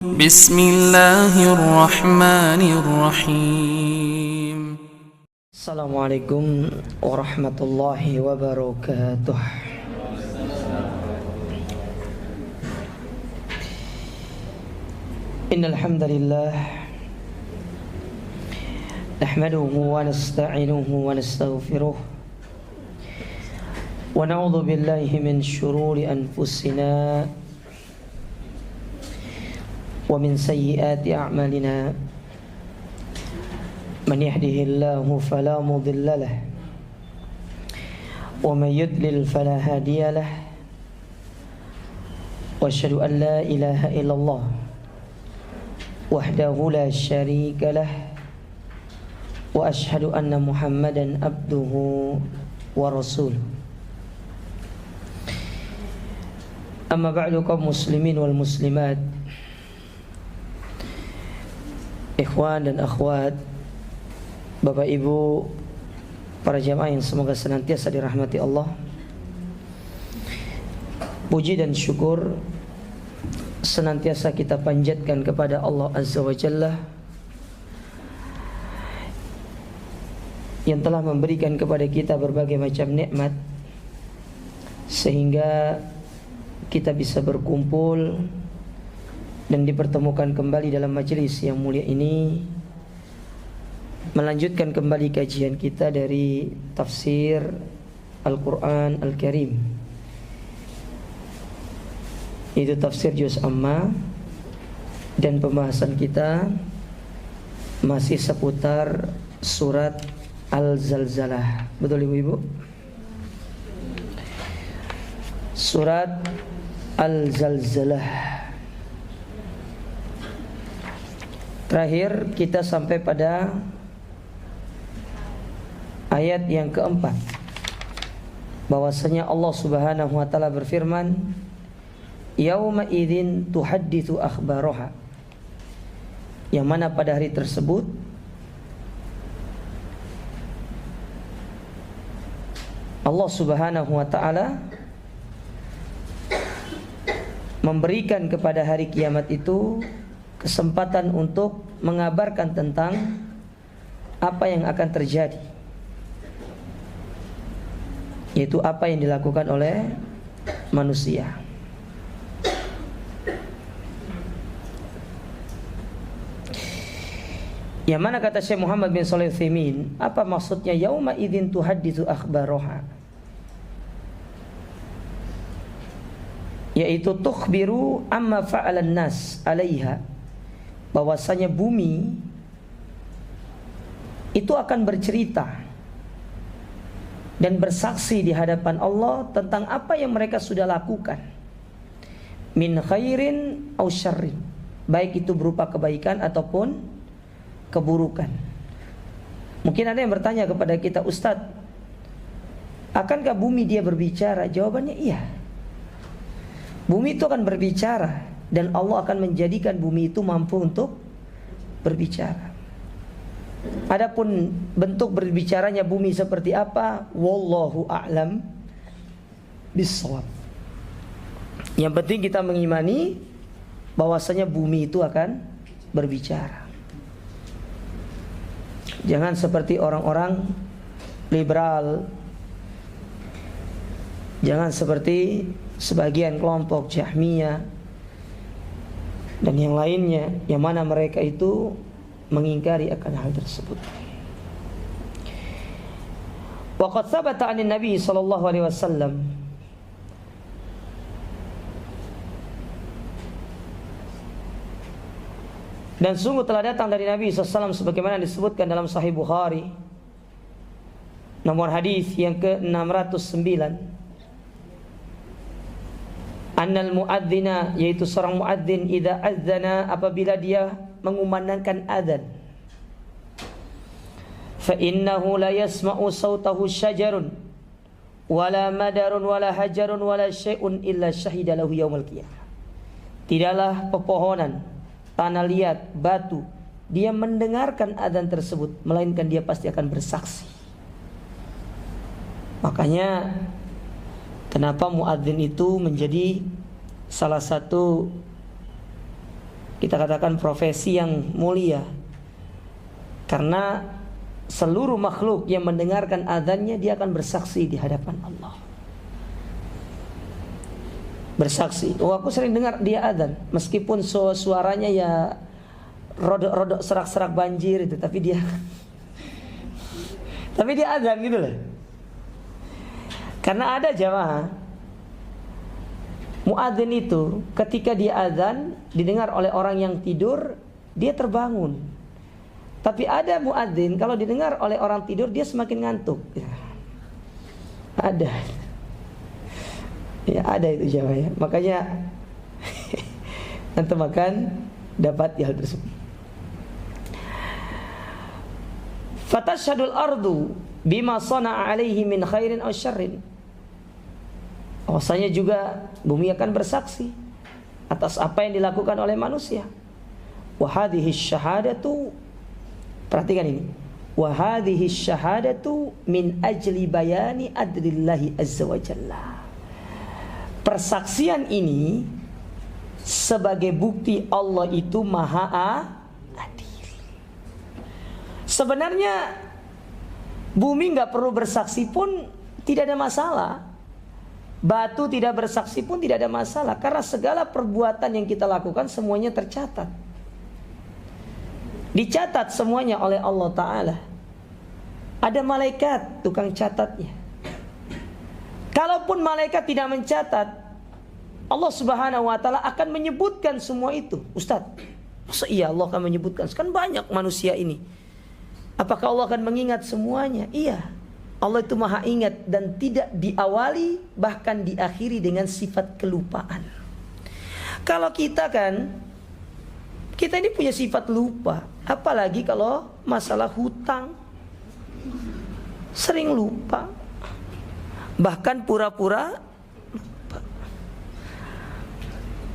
بسم الله الرحمن الرحيم. السلام عليكم ورحمة الله وبركاته. إن الحمد لله نحمده ونستعينه ونستغفره ونعوذ بالله من شرور أنفسنا ومن سيئات أعمالنا. من يهده الله فلا مضل له ومن يضلل فلا هادي له وأشهد أن لا إله إلا الله وحده لا شريك له وأشهد أن محمدا عبده ورسوله. أما بعد kaum muslimin wal muslimat, ikhwan dan akhwat, Bapak Ibu, para jamaah yang semoga senantiasa dirahmati Allah. Puji dan syukur senantiasa kita panjatkan kepada Allah Azza wa Jalla yang telah memberikan kepada kita berbagai macam nikmat sehingga kita bisa berkumpul dan dipertemukan kembali dalam majelis yang mulia ini, melanjutkan kembali kajian kita dari tafsir Al-Quran Al-Karim, itu tafsir juz amma, dan pembahasan kita masih seputar surat Al-Zalzalah. Betul ibu-ibu? Surat Al-Zalzalah. Terakhir kita sampai pada ayat yang keempat, bahwasanya Allah Subhanahu wa taala berfirman, yauma idzin tuhadditsu akhbaraha, yang mana pada hari tersebut Allah Subhanahu wa taala memberikan kepada hari kiamat itu kesempatan untuk mengabarkan tentang apa yang akan terjadi, yaitu apa yang dilakukan oleh manusia. Yang mana kata Syekh Muhammad bin Shalih Al-Utsaimin, apa maksudnya yauma idzin tuhadditsu akhbaraha? Yaitu tukhbiru amma fa'alan nas 'alaiha, bahwasanya bumi itu akan bercerita dan bersaksi di hadapan Allah tentang apa yang mereka sudah lakukan, min khairin aw syarrin, baik itu berupa kebaikan ataupun keburukan. Mungkin ada yang bertanya kepada kita, Ustadz, akankah bumi dia berbicara? Jawabannya iya. Bumi itu akan berbicara, dan Allah akan menjadikan bumi itu mampu untuk berbicara. Adapun bentuk berbicaranya bumi seperti apa, wallahu a'lam bissawab. Yang penting kita mengimani bahwasanya bumi itu akan berbicara. Jangan seperti orang-orang liberal, jangan seperti sebagian kelompok Jahmiyah dan yang lainnya, yang mana mereka itu mengingkari akan hal tersebut. Wa qad thabata 'an Nabi sallallahu alaihi wasallam dan sungguh telah datang dari Nabi SAW sebagaimana disebutkan dalam Sahih Bukhari nomor hadis yang ke-609, annal muadzina, yaitu seorang muadzin, idza adzana, apabila dia mengumandangkan adzan, fa innahu la yasma'u sautahu syajarun wala madarun wala hajarun wala syai'un illa syahida lahu yaumil qiyamah. Tidaklah pepohonan, tanah liat, batu, dia mendengarkan adzan tersebut, melainkan dia pasti akan bersaksi. Makanya kenapa muadzin itu menjadi salah satu kita katakan profesi yang mulia, karena seluruh makhluk yang mendengarkan azannya dia akan bersaksi di hadapan Allah. Bersaksi, oh aku sering dengar dia azan, meskipun suaranya ya rodok-rodok serak-serak banjir itu, tapi dia azan gitu loh. Karena ada jamaah muadzin itu ketika dia azan didengar oleh orang yang tidur, dia terbangun. Tapi ada muadzin kalau didengar oleh orang tidur dia semakin ngantuk. Ya. Ada. Ya ada itu jamaah ya. Makanya antum makan dapat hal tersebut. Fatashhadul ardu bima sana'a alaihi min khairin aw syarrin. Bahwasanya juga bumi akan bersaksi atas apa yang dilakukan oleh manusia. Wa hadhihi syahadatu, perhatikan ini. Wa hadhihi syahadatu min ajli bayani adlillahi azza wa jalla. Persaksian ini sebagai bukti Allah itu maha adil. Sebenarnya bumi nggak perlu bersaksi pun tidak ada masalah. Batu tidak bersaksi pun tidak ada masalah, karena segala perbuatan yang kita lakukan semuanya tercatat. Dicatat semuanya oleh Allah Ta'ala. Ada malaikat tukang catatnya. Kalaupun malaikat tidak mencatat, Allah Subhanahu wa Ta'ala akan menyebutkan semua itu. Ustaz, masa iya Allah akan menyebutkan? Kan banyak manusia ini. Apakah Allah akan mengingat semuanya? Iya. Allah itu maha ingat dan tidak diawali bahkan diakhiri dengan sifat kelupaan. Kalau kita ini punya sifat lupa, apalagi kalau masalah hutang, sering lupa, bahkan pura-pura lupa.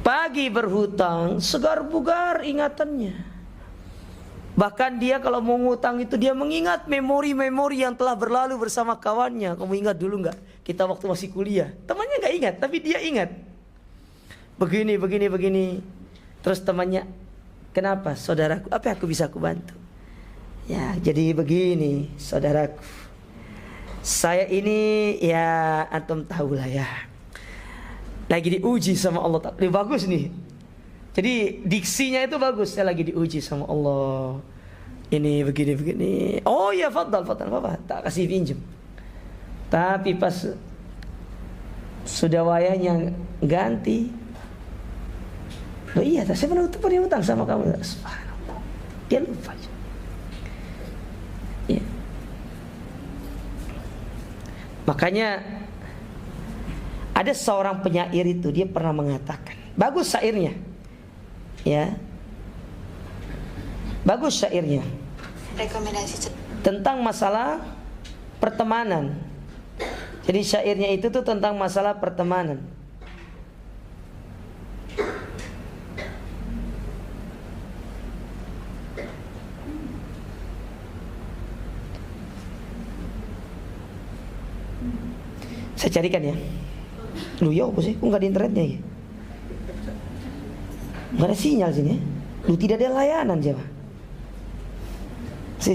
Pagi berhutang, segar bugar ingatannya. Bahkan dia kalau mau ngutang itu dia mengingat memori-memori yang telah berlalu bersama kawannya. Kamu ingat dulu nggak? Kita waktu masih kuliah. Temannya nggak ingat, tapi dia ingat. Begini. Terus temannya, kenapa saudaraku? Apa yang aku bisa bantu? Ya, jadi begini saudaraku. Saya ini ya antum tahu lah ya. Lagi diuji sama Allah. Ini bagus nih. Jadi diksinya itu bagus. Saya lagi diuji sama Allah. Ini begini. Oh ya, fadal Bapak, tak kasih pinjam. Tapi pas sudah wayahnya ganti, oh iya, saya punya utang sama kamu. Subhanallah. Dia lupa. Ya. Makanya ada seorang penyair itu, dia pernah mengatakan, bagus syairnya. Ya, bagus syairnya. Rekomendasi tentang masalah pertemanan. Jadi syairnya itu tuh tentang masalah pertemanan. Saya carikan ya. Lu ya apa sih? Kok nggak ada internetnya ya? Nggak ada sinyal sini. Lu tidak ada layanan Jawa. Si.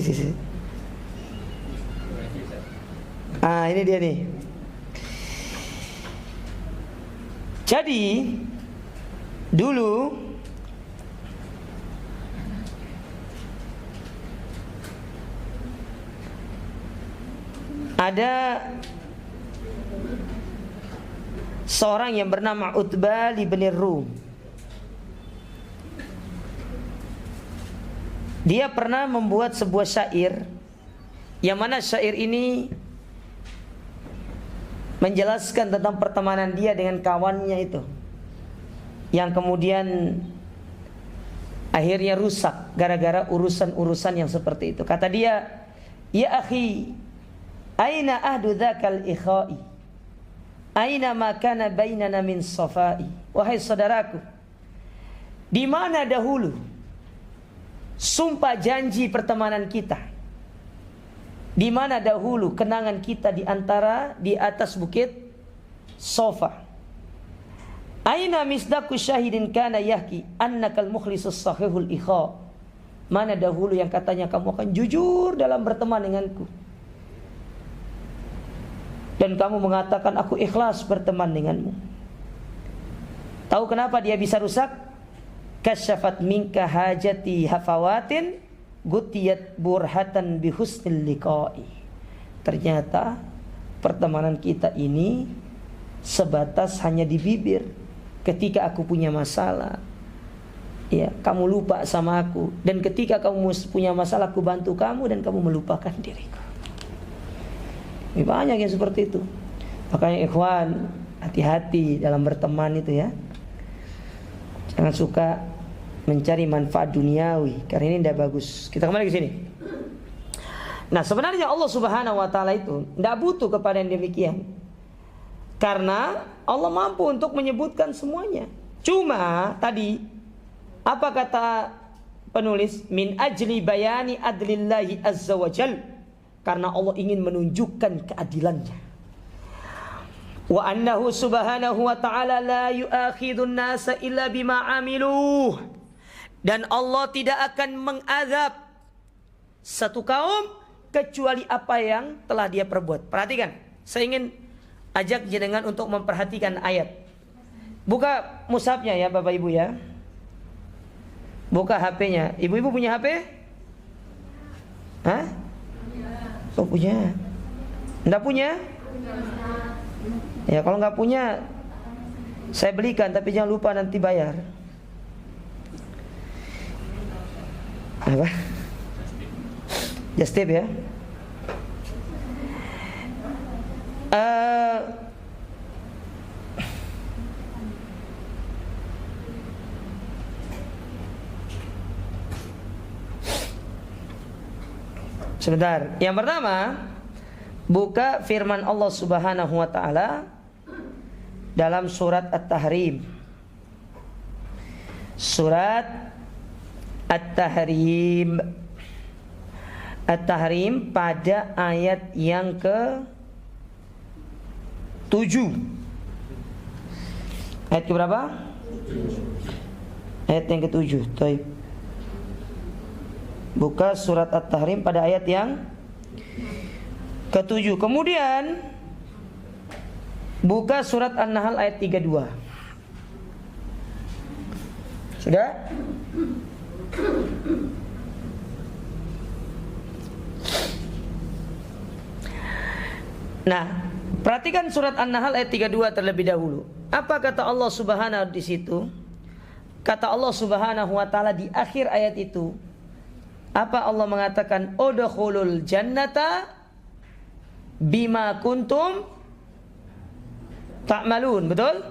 Ah, ini dia nih. Jadi dulu ada seorang yang bernama Utbah bin Rum. Dia pernah membuat sebuah syair, yang mana syair ini menjelaskan tentang pertemanan dia dengan kawannya itu, yang kemudian akhirnya rusak gara-gara urusan-urusan yang seperti itu. Kata dia, ya akhi, aina ahdu dzakal ikhai, aina ma kana bainana min safai. Wahai saudaraku, di mana dahulu sumpah janji pertemanan kita? Di mana dahulu kenangan kita di atas bukit Sofa? Aina misdaqu syahidin kana yahki annakal mukhlisus sahihul ikha. Mana dahulu yang katanya kamu akan jujur dalam berteman denganku, dan kamu mengatakan aku ikhlas berteman denganmu. Tahu kenapa dia bisa rusak? Kasyafat minka hajati hafawatin gutiyat burhatan bihusnil liqa'i. Ternyata pertemanan kita ini sebatas hanya di bibir. Ketika aku punya masalah, ya, kamu lupa sama aku, dan ketika kamu punya masalah, aku bantu kamu dan kamu melupakan diriku. Ini banyak yang seperti itu. Makanya ikhwan, hati-hati dalam berteman itu ya. Jangan suka mencari manfaat duniawi, karena ini tidak bagus. Kita kembali ke sini. Nah, sebenarnya Allah Subhanahu wa taala itu tidak butuh kepada yang demikian. Karena Allah mampu untuk menyebutkan semuanya. Cuma tadi apa kata penulis? Min ajli bayani adlillahi azza wa jal. Karena Allah ingin menunjukkan keadilannya. Wa annahu subhanahu wa ta'ala la yu'akhidun nasa illa bima amiluh. Dan Allah tidak akan mengazab satu kaum kecuali apa yang telah dia perbuat. Perhatikan, saya ingin ajak jenengan untuk memperhatikan ayat. Buka mushafnya ya Bapak Ibu ya. Buka HP-nya. Ibu-ibu punya HP? Hah? Oh punya. Enggak punya? Ya kalau enggak punya, saya belikan, tapi jangan lupa nanti bayar. Apa? Just tip ya. Sebentar. Yang pertama, buka firman Allah Subhanahu wa taala dalam surat At-Tahrim. Surat At-Tahrim. At-Tahrim pada ayat yang ke-7. Ayat ke berapa? Ayat yang ke-7. Baik. Buka surat At-Tahrim pada ayat yang ke-7. Kemudian buka surat An-Nahl ayat 32. Sudah? Nah, perhatikan surat An-Nahl ayat 32 terlebih dahulu. Apa kata Allah Subhanahu di situ? Kata Allah Subhanahu wa taala di akhir ayat itu, apa Allah mengatakan? Udkhulul jannata bima kuntum ta'malun, betul?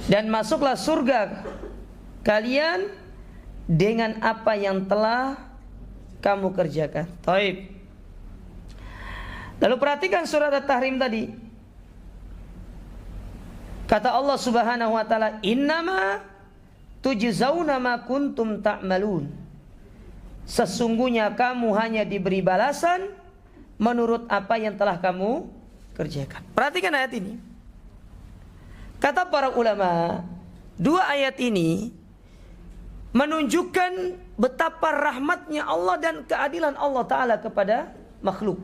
Dan masuklah surga kalian dengan apa yang telah kamu kerjakan. Taib. Lalu perhatikan surat At-Tahrim tadi. Kata Allah Subhanahu wa taala, "Innama tujzauna ma kuntum ta'malun." Sesungguhnya kamu hanya diberi balasan menurut apa yang telah kamu kerjakan. Perhatikan ayat ini. Kata para ulama, dua ayat ini menunjukkan betapa rahmatnya Allah dan keadilan Allah Ta'ala kepada makhluk.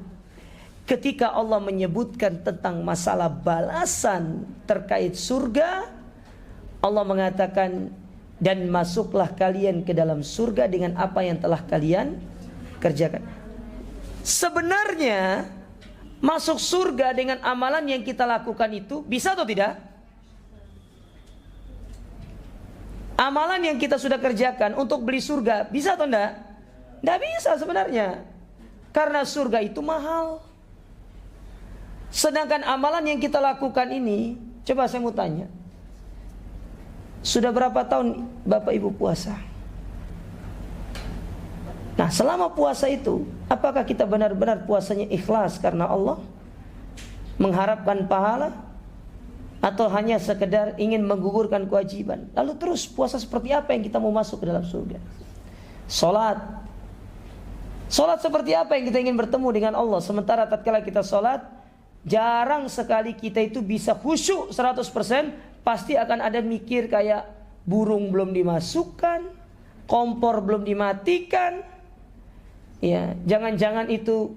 Ketika Allah menyebutkan tentang masalah balasan terkait surga, Allah mengatakan, dan masuklah kalian ke dalam surga dengan apa yang telah kalian kerjakan. Sebenarnya masuk surga dengan amalan yang kita lakukan itu bisa atau tidak? Amalan yang kita sudah kerjakan untuk beli surga bisa atau tidak? Tidak bisa sebenarnya. Karena surga itu mahal. Sedangkan amalan yang kita lakukan ini, coba saya mau tanya, sudah berapa tahun Bapak Ibu puasa? Nah, selama puasa itu, apakah kita benar-benar puasanya ikhlas karena Allah, mengharapkan pahala, atau hanya sekedar ingin menggugurkan kewajiban? Lalu terus puasa seperti apa yang kita mau masuk ke dalam surga? Salat seperti apa yang kita ingin bertemu dengan Allah? Sementara tatkala kita salat, jarang sekali kita itu bisa khusyuk 100%. Pasti akan ada mikir kayak burung belum dimasukkan, kompor belum dimatikan, ya, jangan-jangan itu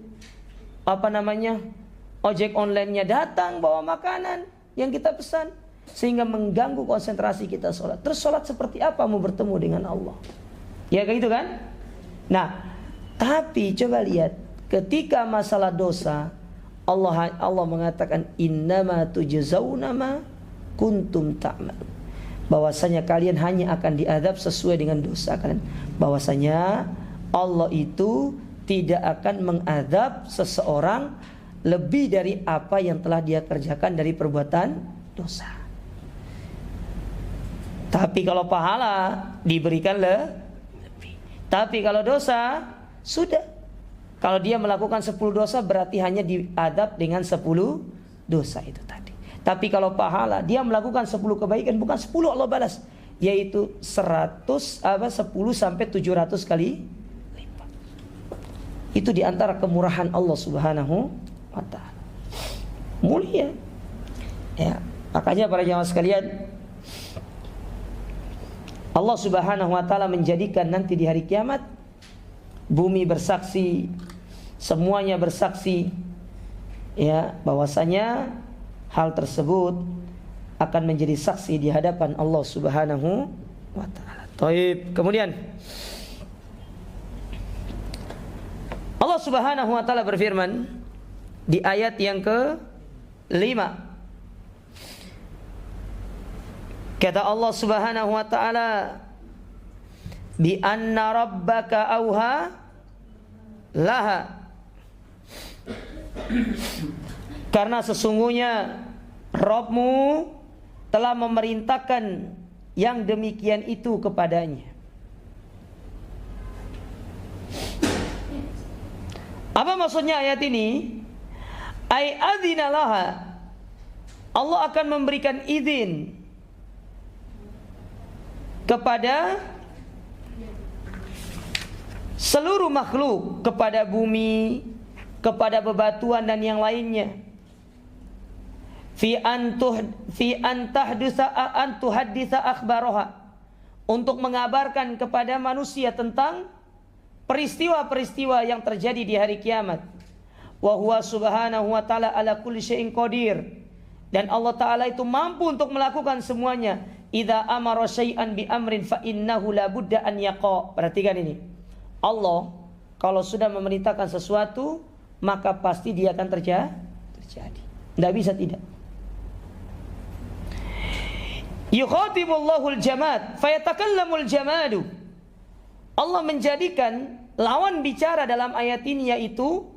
ojek online-nya datang bawa makanan yang kita pesan, sehingga mengganggu konsentrasi kita sholat. Terus sholat seperti apa mau bertemu dengan Allah? Ya kayak gitu kan? Nah, tapi coba lihat, ketika masalah dosa, Allah mengatakan innama tujzauna ma kuntum ta'mal. Bahwasanya kalian hanya akan diazab sesuai dengan dosa kalian. Bahwasanya Allah itu tidak akan mengadab seseorang lebih dari apa yang telah dia kerjakan dari perbuatan dosa. Tapi kalau pahala diberikan lebih. Tapi kalau dosa sudah. Kalau dia melakukan 10 dosa berarti hanya diadab dengan 10 dosa itu tadi. Tapi kalau pahala dia melakukan 10 kebaikan, bukan 10 Allah balas, yaitu 10 sampai 700 kali lipat. Itu diantara kemurahan Allah Subhanahu wa ta'ala. Mulia. Ya, makanya para jamaah sekalian, Allah Subhanahu wa ta'ala menjadikan nanti di hari kiamat bumi bersaksi, semuanya bersaksi, ya, bahwasanya hal tersebut akan menjadi saksi di hadapan Allah Subhanahu wa ta'ala. Taib. Kemudian Allah Subhanahu wa ta'ala berfirman di ayat yang ke-5. Kata Allah Subhanahu wa ta'ala, bi anna rabbaka auha laha. Karena sesungguhnya Rabbmu telah memerintahkan yang demikian itu kepadanya. Apa maksudnya ayat ini? Ai adzina laha. Allah akan memberikan izin kepada seluruh makhluk, kepada bumi, kepada bebatuan dan yang lainnya, fi antuhadditsa akhbaraha, untuk mengabarkan kepada manusia tentang peristiwa-peristiwa yang terjadi di hari kiamat. Wa huwa subhanahu wa ta'ala ala kulli syai'in qadir, dan Allah Ta'ala itu mampu untuk melakukan semuanya. Idza amara syai'an bi amrin fa innahu la budda an yaqa. Perhatikan ini, Allah kalau sudah memerintahkan sesuatu maka pasti dia akan terjadi. Tidak bisa tidak. Yukhatibullahu al-jamad fayatakallamul jamadu. Allah menjadikan lawan bicara dalam ayat ini yaitu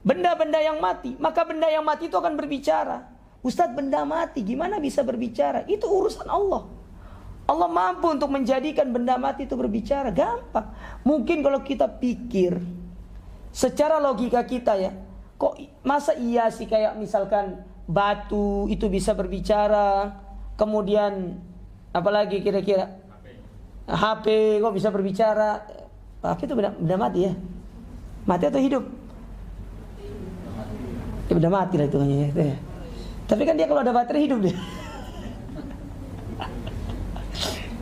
benda-benda yang mati. Maka benda yang mati itu akan berbicara. Ustadz, benda mati gimana bisa berbicara? Itu urusan Allah. Allah mampu untuk menjadikan benda mati itu berbicara. Gampang. Mungkin kalau kita pikir secara logika kita ya, kok masa iya sih kayak misalkan batu itu bisa berbicara, kemudian apalagi kira-kira HP kok bisa berbicara. HP itu benda mati ya? Mati atau hidup? Ya benda mati lah itu hanya ya. Tapi kan dia kalau ada baterai hidup dia.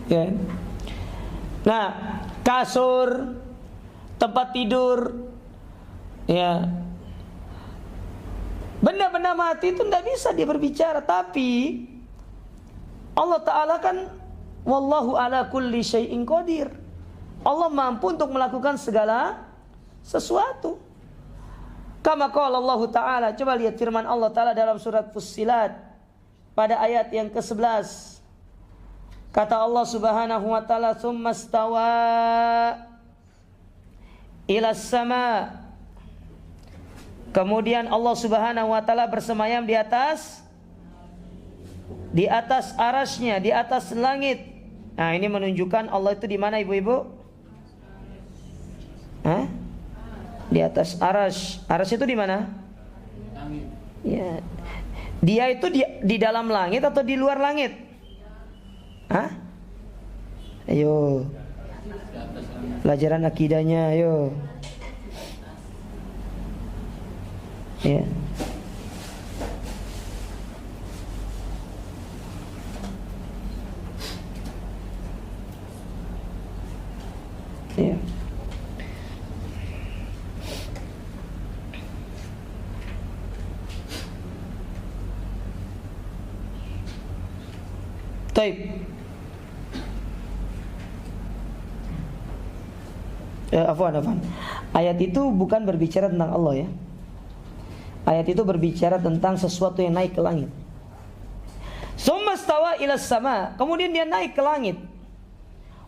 Ya. Nah, kasur, tempat tidur, ya, benda-benda mati itu tidak bisa dia berbicara. Tapi Allah Ta'ala kan wallahu ala kulli syai'in qadir. Allah mampu untuk melakukan segala sesuatu. Kama qala Allah Ta'ala, coba lihat firman Allah Ta'ala dalam surat Fussilat pada ayat yang ke-11. Kata Allah Subhanahu wa ta'ala, "Tsumma stawa ila sama." Kemudian Allah Subhanahu wa ta'ala bersemayam di atas arasy-Nya, di atas langit. Nah, ini menunjukkan Allah itu di mana, ibu-ibu? Hah? Di atas arasy. Arasy itu di mana? Langit. Ya. Dia itu di dalam langit atau di luar langit? Hah? Ayo. Pelajaran akidahnya, ayo. Ya. Ya. Taib. Afwan. Ayat itu bukan berbicara tentang Allah ya. Ayat itu berbicara tentang sesuatu yang naik ke langit. Summa stawa ila sama, kemudian dia naik ke langit.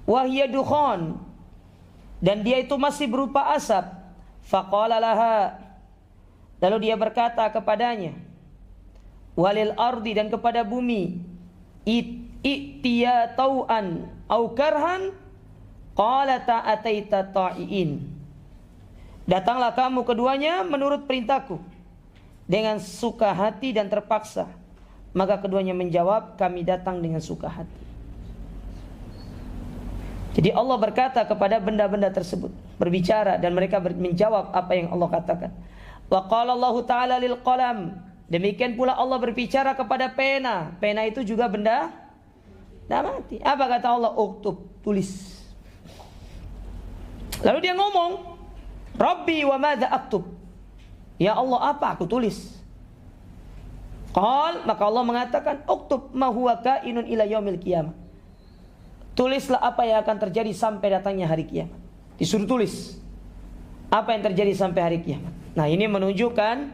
Wahya dukhan, dan dia itu masih berupa asap. Faqala laha, lalu dia berkata kepadanya, walil ardi, dan kepada bumi, i'tiya tau'an au karhan, qalata ataita ta'iin. Datanglah kamu keduanya menurut perintahku, dengan suka hati dan terpaksa. Maka keduanya menjawab, kami datang dengan suka hati. Jadi Allah berkata kepada benda-benda tersebut, berbicara, dan mereka menjawab apa yang Allah katakan. Wa qala Allah Ta'ala lil qalam, demikian pula Allah berbicara kepada pena. Pena itu juga benda mati. Apa kata Allah? Uktub, tulis. Lalu dia ngomong, Rabbi wa madza aktub, ya Allah, apa aku tulis? Qal, maka Allah mengatakan, uktub ma huwa kainun ila yaumil qiyamah, tulislah apa yang akan terjadi sampai datangnya hari kiamat. Disuruh tulis apa yang terjadi sampai hari kiamat. Nah, ini menunjukkan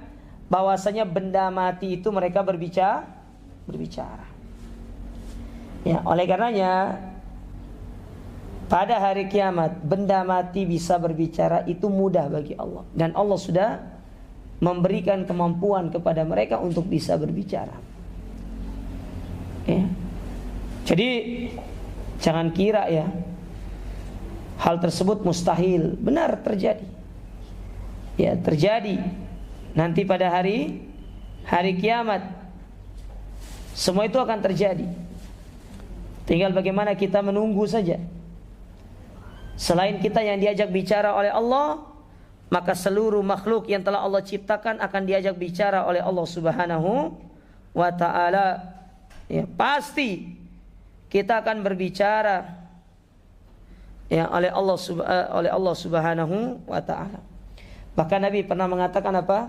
bahwasanya benda mati itu mereka berbicara. Ya, oleh karenanya pada hari kiamat benda mati bisa berbicara, itu mudah bagi Allah, dan Allah sudah memberikan kemampuan kepada mereka untuk bisa berbicara. Ya. Jadi jangan kira ya hal tersebut mustahil. Benar terjadi. Ya, terjadi nanti pada hari kiamat. Semua itu akan terjadi. Tinggal bagaimana kita menunggu saja. Selain kita yang diajak bicara oleh Allah, maka seluruh makhluk yang telah Allah ciptakan akan diajak bicara oleh Allah Subhanahu wa ta'ala. Ya, pasti kita akan berbicara ya oleh Allah Subhanahu wa ta'ala. Bahkan Nabi pernah mengatakan apa?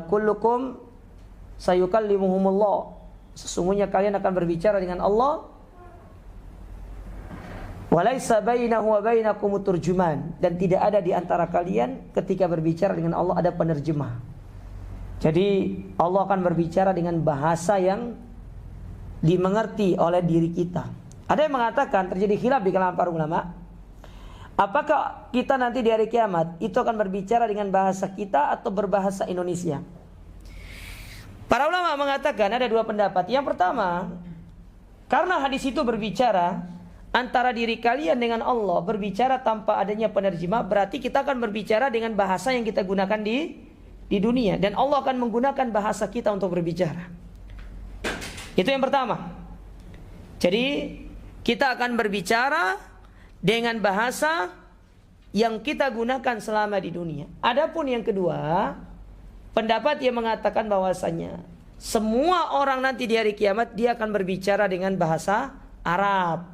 Kullukum sayukallimuhumullah, sesungguhnya kalian akan berbicara dengan Allah. Walaisa bainahu wa bainakum turjuman, dan tidak ada di antara kalian ketika berbicara dengan Allah ada penerjemah. Jadi Allah akan berbicara dengan bahasa yang dimengerti oleh diri kita. Ada yang mengatakan, terjadi khilaf di kalangan para ulama, apakah kita nanti di hari kiamat itu akan berbicara dengan bahasa kita atau berbahasa Indonesia? Para ulama mengatakan ada dua pendapat. Yang pertama, karena hadis itu berbicara antara diri kalian dengan Allah, berbicara tanpa adanya penerjemah, berarti kita akan berbicara dengan bahasa yang kita gunakan di dunia, dan Allah akan menggunakan bahasa kita untuk berbicara. Itu yang pertama. Jadi kita akan berbicara dengan bahasa yang kita gunakan selama di dunia. Adapun yang kedua, pendapat yang mengatakan bahwasanya semua orang nanti di hari kiamat dia akan berbicara dengan bahasa Arab.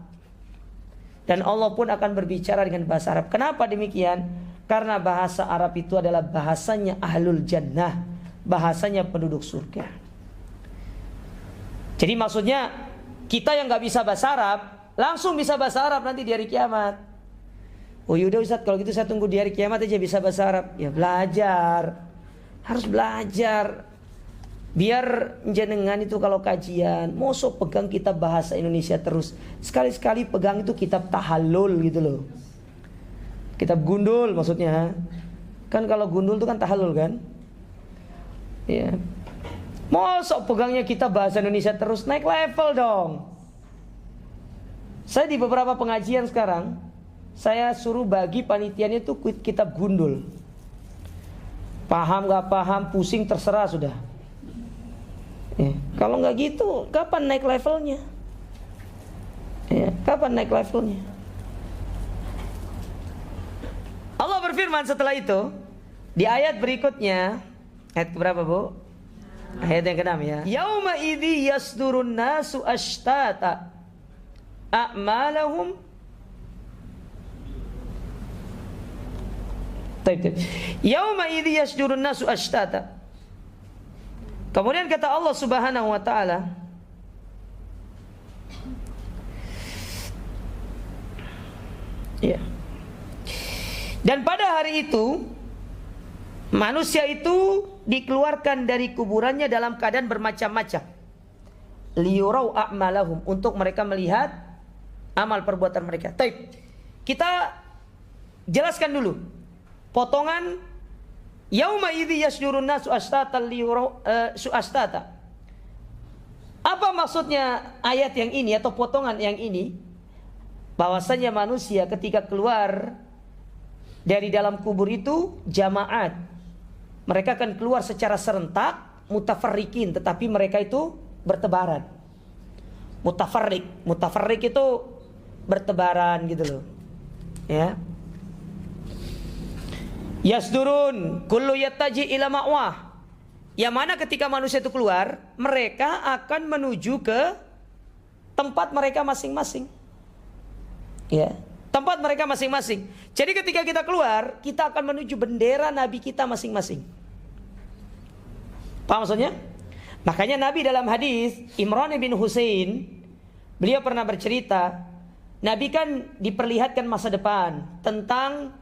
Dan Allah pun akan berbicara dengan bahasa Arab. Kenapa demikian? Karena bahasa Arab itu adalah bahasanya ahlul jannah, bahasanya penduduk surga. Jadi maksudnya kita yang gak bisa bahasa Arab langsung bisa bahasa Arab nanti di hari kiamat. Oh yaudah Ustaz, kalau gitu saya tunggu di hari kiamat aja bisa bahasa Arab. Ya belajar, harus belajar. Biar jenengan itu kalau kajian mosok pegang kitab bahasa Indonesia terus, sekali-sekali pegang itu kitab tahallul gitu loh, kitab gundul maksudnya. Kan kalau gundul itu kan tahallul kan ya. Mosok pegangnya kitab bahasa Indonesia terus, naik level dong. Saya di beberapa pengajian sekarang saya suruh bagi panitianya itu kitab gundul. Paham gak paham, pusing terserah sudah. Ya, kalau nggak gitu, kapan naik levelnya? Ya, kapan naik levelnya? Allah berfirman setelah itu di ayat berikutnya, ayat berapa bu? Ayat yang ke-6 ya. Yauma idzi yasdurun nasu ashtata a'malahum Taib. Yauma idzi yasdurun nasu ashtata. Kemudian kata Allah Subhanahu wa taala, ya. Dan pada hari itu manusia itu dikeluarkan dari kuburannya dalam keadaan bermacam-macam. Liyurau a'malahum, untuk mereka melihat amal perbuatan mereka. Taib. Kita jelaskan dulu potongan yauma idzi yasdurun nasu ashtata liyurau suastata. Apa maksudnya ayat yang ini atau potongan yang ini? Bahwasanya manusia ketika keluar dari dalam kubur itu jamaat. Mereka akan keluar secara serentak, mutafarrikin, tetapi mereka itu bertebaran. Mutafarrik itu bertebaran gitu loh. Ya. Yasdurun kullu yattaji ila ma'wah. Yang mana ketika manusia itu keluar, mereka akan menuju ke tempat mereka masing-masing. Ya, tempat mereka masing-masing. Jadi ketika kita keluar, kita akan menuju bendera Nabi kita masing-masing. Paham maksudnya? Makanya Nabi dalam hadis Imran bin Husain, beliau pernah bercerita, Nabi kan diperlihatkan masa depan tentang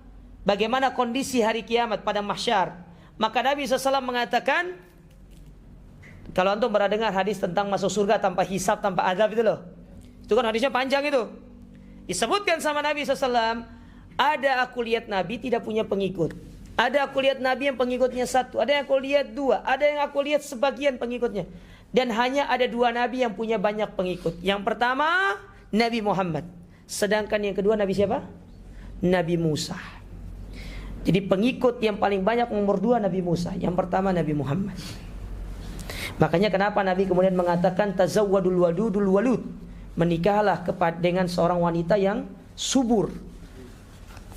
bagaimana kondisi hari kiamat pada mahsyar. Maka Nabi SAW mengatakan, kalau antum pernah dengar hadis tentang masuk surga tanpa hisab, tanpa azab itu loh. Itu kan hadisnya panjang itu. Disebutkan sama Nabi SAW, ada aku lihat Nabi tidak punya pengikut. Ada aku lihat Nabi yang pengikutnya satu. Ada yang aku lihat dua. Ada yang aku lihat sebagian pengikutnya. Dan hanya ada dua Nabi yang punya banyak pengikut. Yang pertama, Nabi Muhammad. Sedangkan yang kedua Nabi siapa? Nabi Musa. Jadi pengikut yang paling banyak nomor dua Nabi Musa. Yang pertama Nabi Muhammad. Makanya kenapa Nabi kemudian mengatakan tazawwadul wadudul walud. Menikahlah dengan seorang wanita yang subur.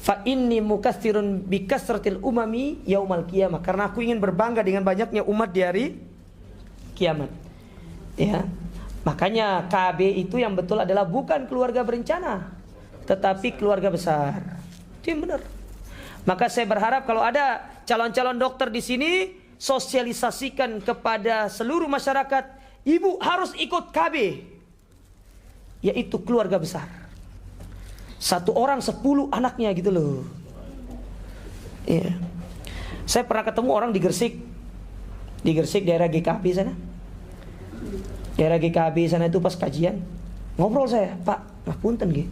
Fa inni mukatsirun bi kasratil umami yaumal qiyamah. Karena aku ingin berbangga dengan banyaknya umat di hari kiamat. Ya. Makanya KB itu yang betul adalah bukan keluarga berencana, tetapi keluarga besar. Itu yang benar. Maka saya berharap kalau ada calon-calon dokter di sini, sosialisasikan kepada seluruh masyarakat, ibu harus ikut KB. Yaitu keluarga besar. Satu orang 10 anaknya gitu loh. Iya. Saya pernah ketemu orang di Gresik. Di Gresik daerah GKB sana. Daerah GKB sana itu pas kajian. Ngobrol saya, Pak, ngapunten nggih.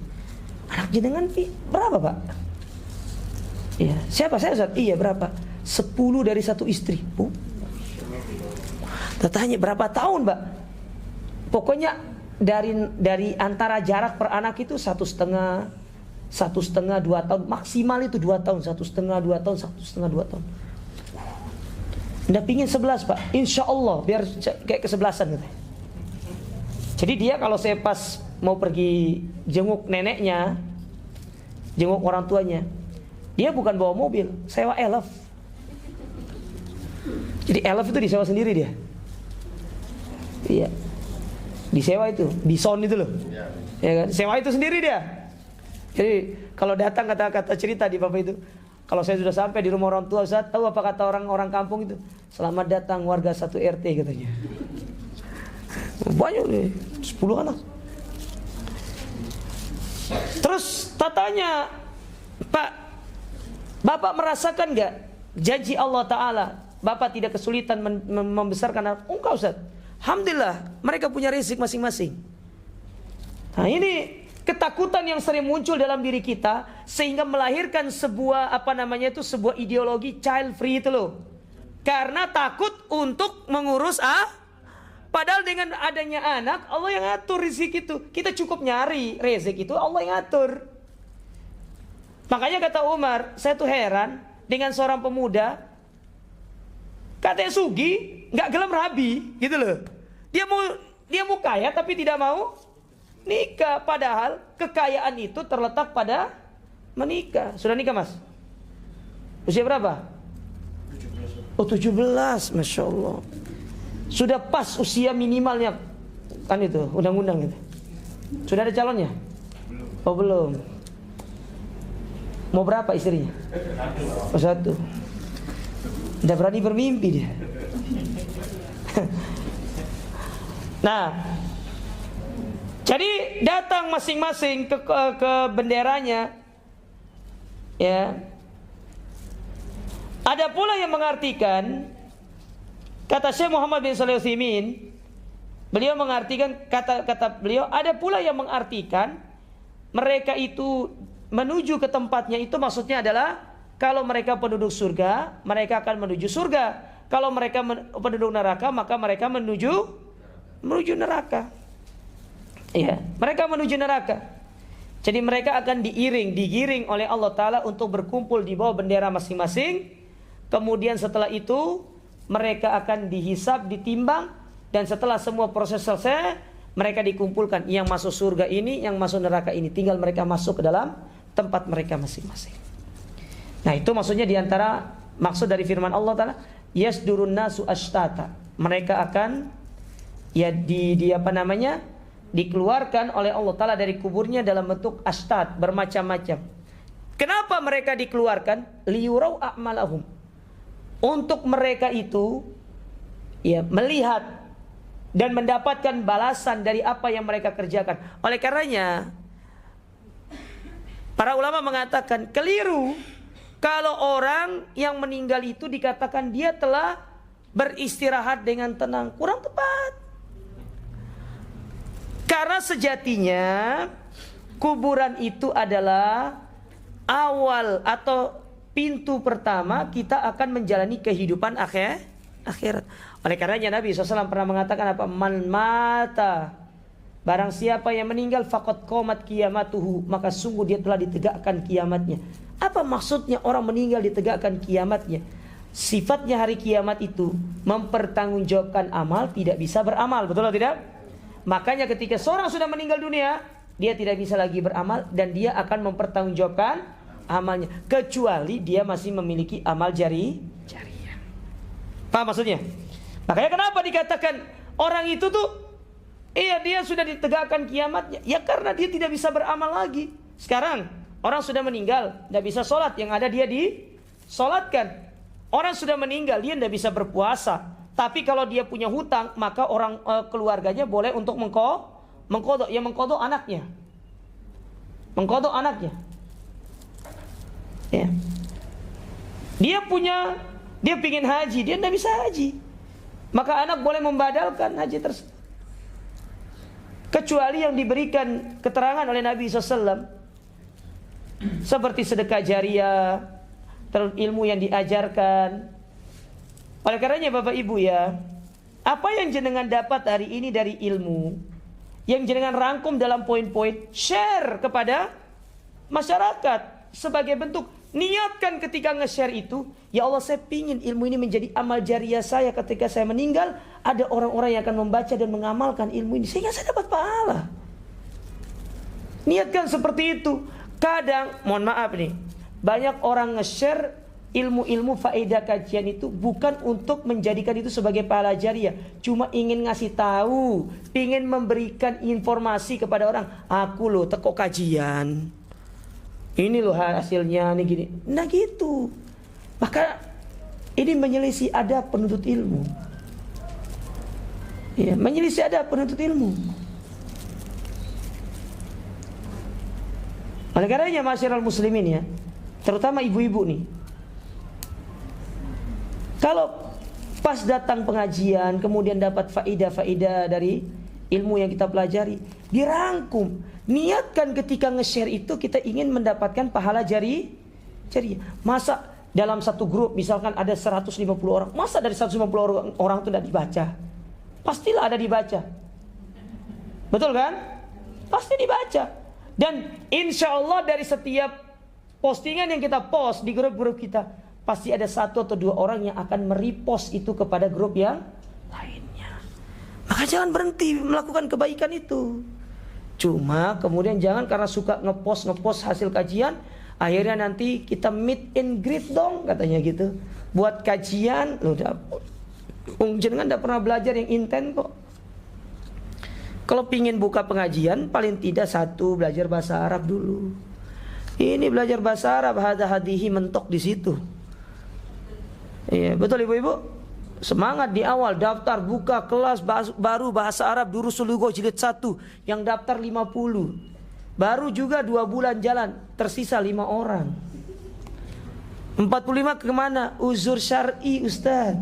Anak jenengan berapa, Pak? Iya. Siapa saya, Ustaz? Iya, berapa? 10 dari satu istri, Bu. Tanya berapa tahun, Pak? Pokoknya dari antara jarak per anak itu 1,5, 2 tahun, maksimal itu 2 tahun, 1,5, 2 tahun, 1,5, 2 tahun. Nggak pingin 11, Pak. Insya Allah biar kayak ke-11an gitu. Jadi dia kalau saya pas mau pergi jenguk neneknya, jenguk orang tuanya, dia bukan bawa mobil, sewa elf. Jadi elf itu disewa sendiri dia. Iya. Disewa itu, bison itu loh. Ya kan? Sewa itu sendiri dia. Jadi kalau datang kata-kata cerita di bapak itu, kalau saya sudah sampai di rumah orang tua, Ustaz, tahu apa kata orang-orang kampung itu? Selamat datang warga 1 RT katanya. Banyak nih, 10 anak. Terus tatanya, Pak, Bapak merasakan gak janji Allah Ta'ala? Bapak tidak kesulitan membesarkan anak? Enggak, Ustaz. Alhamdulillah, mereka punya rezeki masing-masing. Nah ini ketakutan yang sering muncul dalam diri kita, sehingga melahirkan sebuah sebuah ideologi child free itu loh. Karena takut untuk mengurus padahal dengan adanya anak, Allah yang ngatur rezeki itu. Kita cukup nyari rezeki itu, Allah yang ngatur. Makanya kata Umar, saya tuh heran dengan seorang pemuda, katanya sugi, nggak gelem rabi, gitu loh. Dia mau kaya tapi tidak mau nikah. Padahal kekayaan itu terletak pada menikah. Sudah nikah, Mas? Usia berapa? 17. Oh, 17, Masya Allah. Sudah pas usia minimalnya, kan itu undang-undang gitu. Sudah ada calonnya? Belum. Oh, belum. Mau berapa istrinya? Oh, satu. Udah berani bermimpi dia. Nah, jadi datang masing-masing ke benderanya, ya. Ada pula yang mengartikan, kata Syekh Muhammad bin Shalih Al-Utsaimin, beliau mengartikan kata beliau, ada pula yang mengartikan mereka itu menuju ke tempatnya itu maksudnya adalah kalau mereka penduduk surga, mereka akan menuju surga. Kalau mereka penduduk neraka, maka mereka menuju neraka. Ya, mereka menuju neraka. Jadi mereka akan digiring oleh Allah Ta'ala untuk berkumpul di bawah bendera masing-masing. Kemudian setelah itu mereka akan dihisab, ditimbang, dan setelah semua proses selesai, mereka dikumpulkan. Yang masuk surga ini, yang masuk neraka ini, tinggal mereka masuk ke dalam tempat mereka masing-masing. Nah, itu maksudnya diantara maksud dari firman Allah Ta'ala, yasdurun nasu ashtata. Mereka akan dikeluarkan oleh Allah Ta'ala dari kuburnya dalam bentuk ashtat, bermacam-macam. Kenapa mereka dikeluarkan? Liyurau a'malahum. Untuk mereka itu melihat dan mendapatkan balasan dari apa yang mereka kerjakan. Oleh karenanya para ulama mengatakan keliru kalau orang yang meninggal itu dikatakan dia telah beristirahat dengan tenang. Kurang tepat. Karena sejatinya kuburan itu adalah awal atau pintu pertama kita akan menjalani kehidupan akhirat. Oleh karenanya Nabi SAW pernah mengatakan apa? Man mata, barang siapa yang meninggal faqad qomat qiyamatuhu, maka sungguh dia telah ditegakkan kiamatnya. Apa maksudnya orang meninggal ditegakkan kiamatnya? Sifatnya hari kiamat itu mempertanggungjawabkan amal, tidak bisa beramal, betul atau tidak? Makanya ketika seorang sudah meninggal dunia, dia tidak bisa lagi beramal dan dia akan mempertanggungjawabkan amalnya, kecuali dia masih memiliki amal jariah. Paham maksudnya? Makanya kenapa dikatakan orang itu tuh dia sudah ditegakkan kiamatnya? Ya karena dia tidak bisa beramal lagi. Sekarang orang sudah meninggal, tidak bisa sholat, yang ada dia disolatkan. Orang sudah meninggal, dia tidak bisa berpuasa. Tapi kalau dia punya hutang, maka orang keluarganya boleh untuk mengkodok. Yang mengkodok anaknya. Mengkodok anaknya. Ya. Dia pingin haji, dia tidak bisa haji. Maka anak boleh membadalkan haji tersebut. Kecuali yang diberikan keterangan oleh Nabi SAW, seperti sedekah jariah, terus ilmu yang diajarkan. Oleh karenanya Bapak Ibu ya, apa yang jenengan dapat hari ini dari ilmu, yang jenengan rangkum dalam poin-poin, share kepada masyarakat sebagai bentuk. Niatkan ketika nge-share itu, ya Allah saya pingin ilmu ini menjadi amal jariah saya ketika saya meninggal. Ada orang-orang yang akan membaca dan mengamalkan ilmu ini sehingga saya dapat pahala. Niatkan seperti itu. Kadang, mohon maaf nih, banyak orang nge-share ilmu-ilmu faedah kajian itu bukan untuk menjadikan itu sebagai pahala jariah, cuma ingin ngasih tahu, ingin memberikan informasi kepada orang. Aku loh teko kajian, ini loh hasilnya nih gini. Nah gitu. Maka ini menyelisih adab penuntut ilmu. Ya, menyelisih adab penuntut ilmu. Oleh karenanya masyarakat muslimin ya, terutama ibu-ibu nih, kalau pas datang pengajian kemudian dapat faedah-faedah dari ilmu yang kita pelajari, dirangkum. Niatkan ketika nge-share itu kita ingin mendapatkan pahala jariah. Masa dalam satu grup misalkan ada 150 orang, masa dari 150 orang itu tidak dibaca? Pastilah ada dibaca. Betul kan? Pasti dibaca. Dan insya Allah dari setiap postingan yang kita post di grup-grup kita, pasti ada 1 atau 2 orang yang akan merepost itu kepada grup yang lainnya. Maka jangan berhenti melakukan kebaikan itu. Cuma kemudian jangan karena suka ngepost hasil kajian, akhirnya nanti kita meet and greet dong katanya gitu. Buat kajian, lo jangan tidak pernah belajar yang intens kok. Kalau pingin buka pengajian, paling tidak 1 belajar bahasa Arab dulu. Ini belajar bahasa Arab, hadihi mentok di situ. Iya, betul ibu-ibu? Semangat di awal, daftar, buka kelas baru bahasa Arab Durusul Lugha jilid 1. Yang daftar 50. Baru juga 2 bulan jalan, tersisa 5 orang. 45 kemana? Uzur syar'i Ustaz.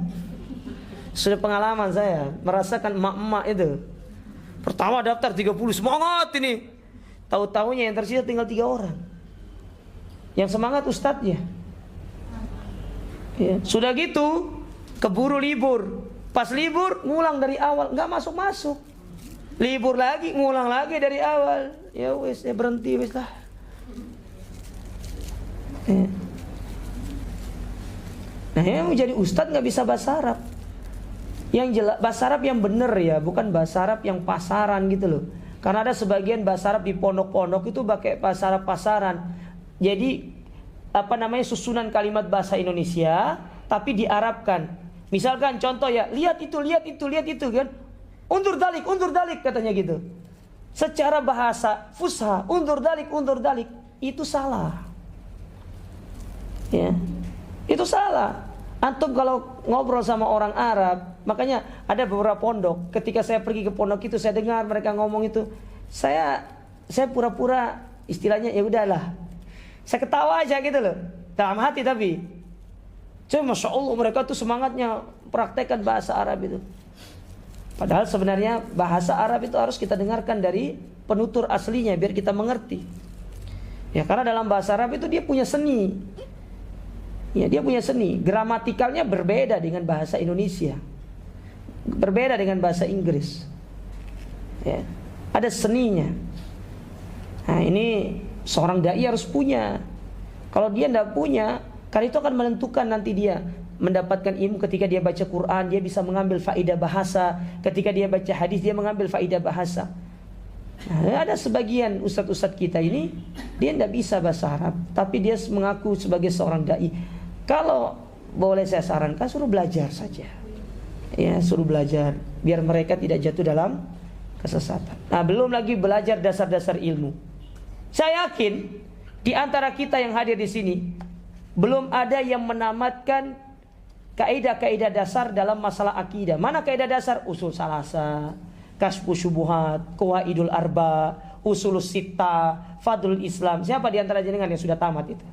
Sudah pengalaman saya, merasakan emak-emak itu. Pertama daftar 30, semangat ini. Tahu-tahunya yang tersisa tinggal 3 orang. Yang semangat ustadznya. Ya. Sudah gitu, keburu libur. Pas libur, ngulang dari awal, nggak masuk-masuk. Libur lagi, ngulang lagi dari awal. Ya wes, ya berhenti wes lah. Ya. Nah, yang menjadi ustadz nggak bisa bahasa Arab. Yang jelas bahasa Arab yang benar ya, bukan bahasa Arab yang pasaran gitu loh. Karena ada sebagian bahasa Arab di pondok-pondok itu pakai bahasa Arab pasaran. Jadi susunan kalimat bahasa Indonesia tapi diarabkan. Misalkan contoh ya, lihat itu kan. Undur dalik katanya gitu. Secara bahasa fusha, undur dalik itu salah. Ya. Itu salah. Antum kalau ngobrol sama orang Arab, makanya ada beberapa pondok, ketika saya pergi ke pondok itu saya dengar mereka ngomong itu, saya pura-pura istilahnya ya udahlah. Saya ketawa aja gitu loh, dalam hati tapi. Cuma Masya Allah mereka tuh semangatnya praktekkan bahasa Arab itu. Padahal sebenarnya bahasa Arab itu harus kita dengarkan dari penutur aslinya biar kita mengerti. Ya karena dalam bahasa Arab itu dia punya seni. Ya dia punya seni. Gramatikalnya berbeda dengan bahasa Indonesia. Berbeda dengan bahasa Inggris. Ya, ada seninya. Nah ini seorang dai harus punya. Kalau dia tidak punya, karena itu akan menentukan nanti dia mendapatkan ilmu. Ketika dia baca Quran, dia bisa mengambil faedah bahasa. Ketika dia baca hadis, dia mengambil faedah bahasa. Nah, ada sebagian ustadz-ustadz kita ini, dia tidak bisa bahasa Arab, tapi dia mengaku sebagai seorang dai. Kalau boleh saya sarankan, suruh belajar saja. Ya, suruh belajar biar mereka tidak jatuh dalam kesesatan. Nah, belum lagi belajar dasar-dasar ilmu. Saya yakin di antara kita yang hadir di sini belum ada yang menamatkan kaidah-kaidah dasar dalam masalah akidah. Mana kaidah dasar? Usul salasa, kasfu syubuhat, qawaidul arba, usulus sitta, fadlul Islam. Siapa di antara jenengan yang sudah tamat itu?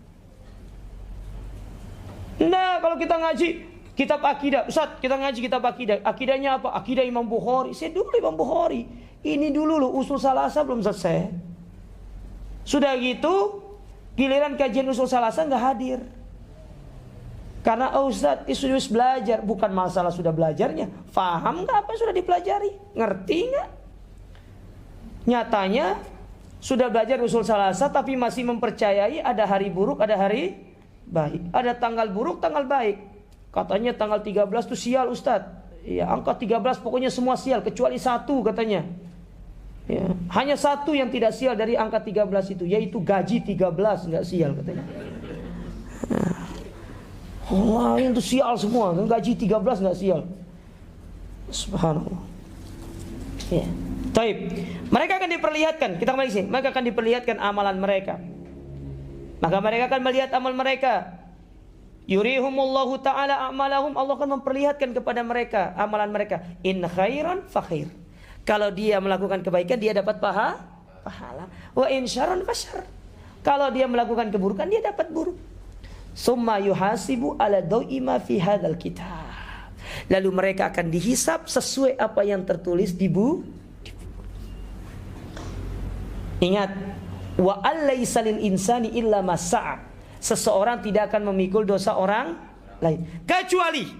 Nah, kalau kita ngaji kitab akidah, Ustaz, kita ngaji kitab akidah. Akidahnya apa? Akidah Imam Bukhari. Saya dulu Imam Bukhari. Ini dulu loh, usul salasa belum selesai. Sudah gitu, giliran kajian usul salasa nggak hadir. Karena Ustaz sudah belajar, bukan masalah sudah belajarnya, faham nggak apa yang sudah dipelajari, ngerti nggak? Nyatanya sudah belajar usul salasa, tapi masih mempercayai ada hari buruk, ada hari baik, ada tanggal buruk, tanggal baik. Katanya tanggal 13 itu sial Ustaz. Ya, angka 13 pokoknya semua sial kecuali 1 katanya. Ya, hanya 1 yang tidak sial dari angka 13 itu, yaitu gaji 13 nggak sial katanya. Oh, yang itu sial semua, gaji 13 nggak sial. Subhanallah. Ya. Taib. Mereka akan diperlihatkan, kita kembali sini. Mereka akan diperlihatkan amalan mereka. Maka mereka akan melihat amal mereka. Yurihumullahu ta'ala a'malahum. Allah akan memperlihatkan kepada mereka amalan mereka. In khairan fa khair. Kalau dia melakukan kebaikan, dia dapat pahala. Wa in syarran fa syarr. Kalau dia melakukan keburukan, dia dapat buruk. Summa yuhasibu ala dawi ma fi hadzal kitab. Lalu mereka akan dihisab sesuai apa yang tertulis di buku. Ingat, wa allaisa lil insani illa ma sa'a. Seseorang tidak akan memikul dosa orang lain, kecuali,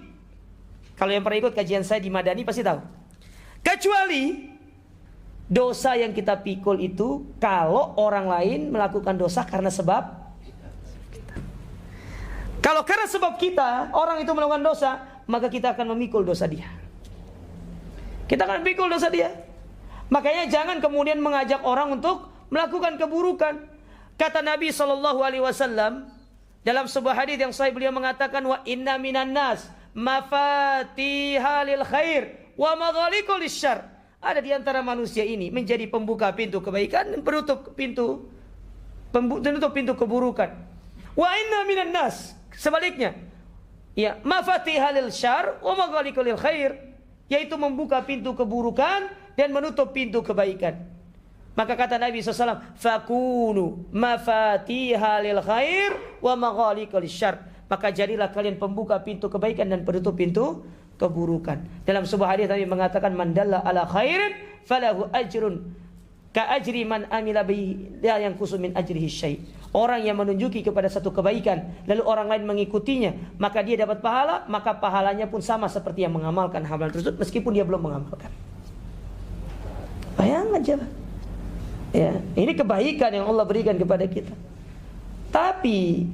kalau yang pernah ikut kajian saya di Madani pasti tahu, kecuali dosa yang kita pikul itu kalau orang lain melakukan dosa karena sebab kita. Kalau karena sebab kita, orang itu melakukan dosa, maka kita akan memikul dosa dia. Kita akan memikul dosa dia. Makanya jangan kemudian mengajak orang untuk melakukan keburukan. Kata Nabi SAW dalam sebuah hadis yang sahih, beliau mengatakan, wa inna minan nas mafatihal lil khair wa maghaliqul lisyarr. Ada di antara manusia ini menjadi pembuka pintu kebaikan dan penutup pintu Menutup pintu keburukan. Wa inna minan nas, sebaliknya, ya, mafatihal syarr wa maghaliqul khair, yaitu membuka pintu keburukan dan menutup pintu kebaikan. Maka kata Nabi SAW, fakunu mafatihal khair wa maghaliqul syarr, maka jadilah kalian pembuka pintu kebaikan dan penutup pintu keburukan. Dalam sebuah hadis Nabi mengatakan, man dalla ala khairin falahu ajrun ka ajri man amila bihi la yanqusu min ajrihi syai'. Orang yang menunjuki kepada satu kebaikan lalu orang lain mengikutinya, maka dia dapat pahala, maka pahalanya pun sama seperti yang mengamalkan amalan tersebut meskipun dia belum mengamalkan. Bayang aja. Ya, ini kebaikan yang Allah berikan kepada kita. Tapi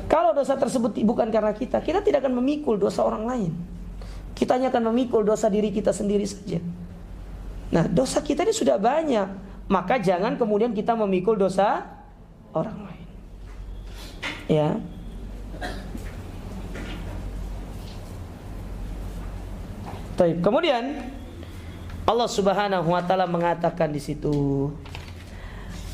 kalau dosa tersebut bukan karena kita tidak akan memikul dosa orang lain. Kita hanya akan memikul dosa diri kita sendiri saja. Nah, dosa kita ini sudah banyak, maka jangan kemudian kita memikul dosa orang lain. Ya. Baik, kemudian Allah Subhanahu wa taala mengatakan di situ,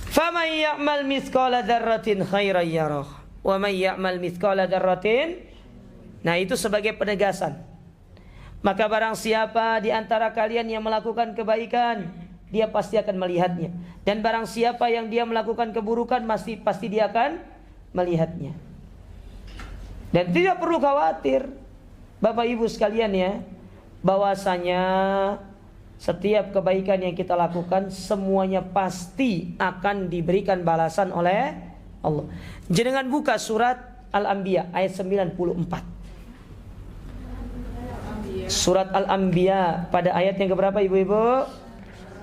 "Faman ya'mal mithqala dzarratin khairan yarah, wa may ya'mal mithqala dzarratin." Nah, itu sebagai penegasan. Maka barang siapa di antara kalian yang melakukan kebaikan, dia pasti akan melihatnya. Dan barang siapa yang dia melakukan keburukan, pasti dia akan melihatnya. Dan tidak perlu khawatir, Bapak Ibu sekalian ya, bahwasanya setiap kebaikan yang kita lakukan semuanya pasti akan diberikan balasan oleh Allah. Jenengan buka surat Al-Anbiya ayat 94. Surat Al-Anbiya pada ayat yang keberapa ibu-ibu?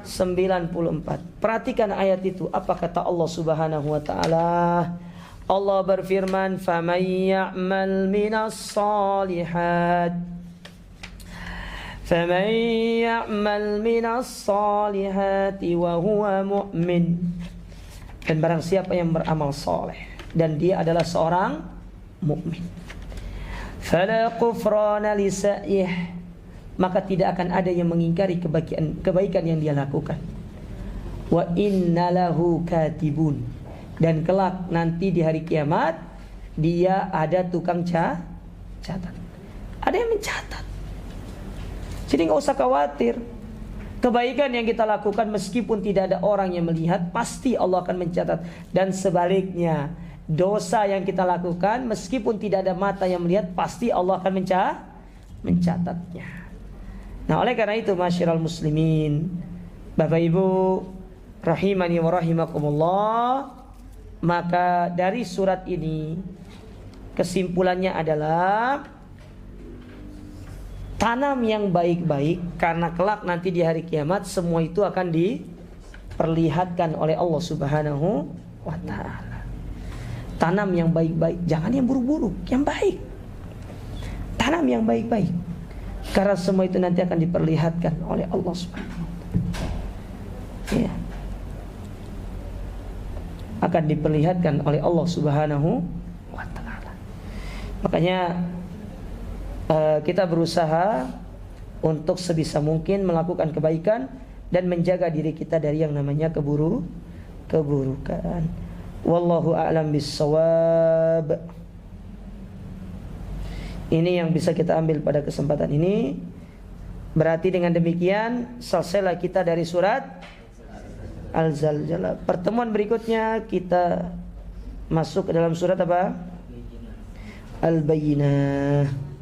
94. Perhatikan ayat itu. Apa kata Allah Subhanahu wa taala? Allah berfirman, "Faman ya'mal minas shalihat faman ya'mal minas salihati wa huwa mu'min." Dan barang siapa yang beramal saleh dan dia adalah seorang mukmin, fala kufrana li sa'ih, maka tidak akan ada yang mengingkari kebaikan yang dia lakukan. Wa innalahu katibun, dan kelak nanti di hari kiamat dia ada tukang catat. Ada yang mencatat. Jadi enggak usah khawatir. Kebaikan yang kita lakukan meskipun tidak ada orang yang melihat, pasti Allah akan mencatat. Dan sebaliknya, dosa yang kita lakukan meskipun tidak ada mata yang melihat, pasti Allah akan mencatatnya. Nah, oleh karena itu masyiral muslimin, Bapak Ibu rahimani wa rahimakumullah, maka dari surat ini kesimpulannya adalah tanam yang baik-baik, karena kelak nanti di hari kiamat semua itu akan diperlihatkan oleh Allah Subhanahu wa taala. Tanam yang baik-baik, jangan yang buruk-buruk, yang baik. Tanam yang baik-baik, karena semua itu nanti akan diperlihatkan oleh Allah Subhanahu wa taala. Ya. Akan diperlihatkan oleh Allah Subhanahu wa taala. Makanya kita berusaha untuk sebisa mungkin melakukan kebaikan dan menjaga diri kita dari yang namanya keburukan. Wallahu a'lam bissawab. Ini yang bisa kita ambil pada kesempatan ini. Berarti dengan demikian selesailah kita dari surat Al-Zalzalah. Pertemuan berikutnya kita masuk ke dalam surat apa? Al-Bayyinah.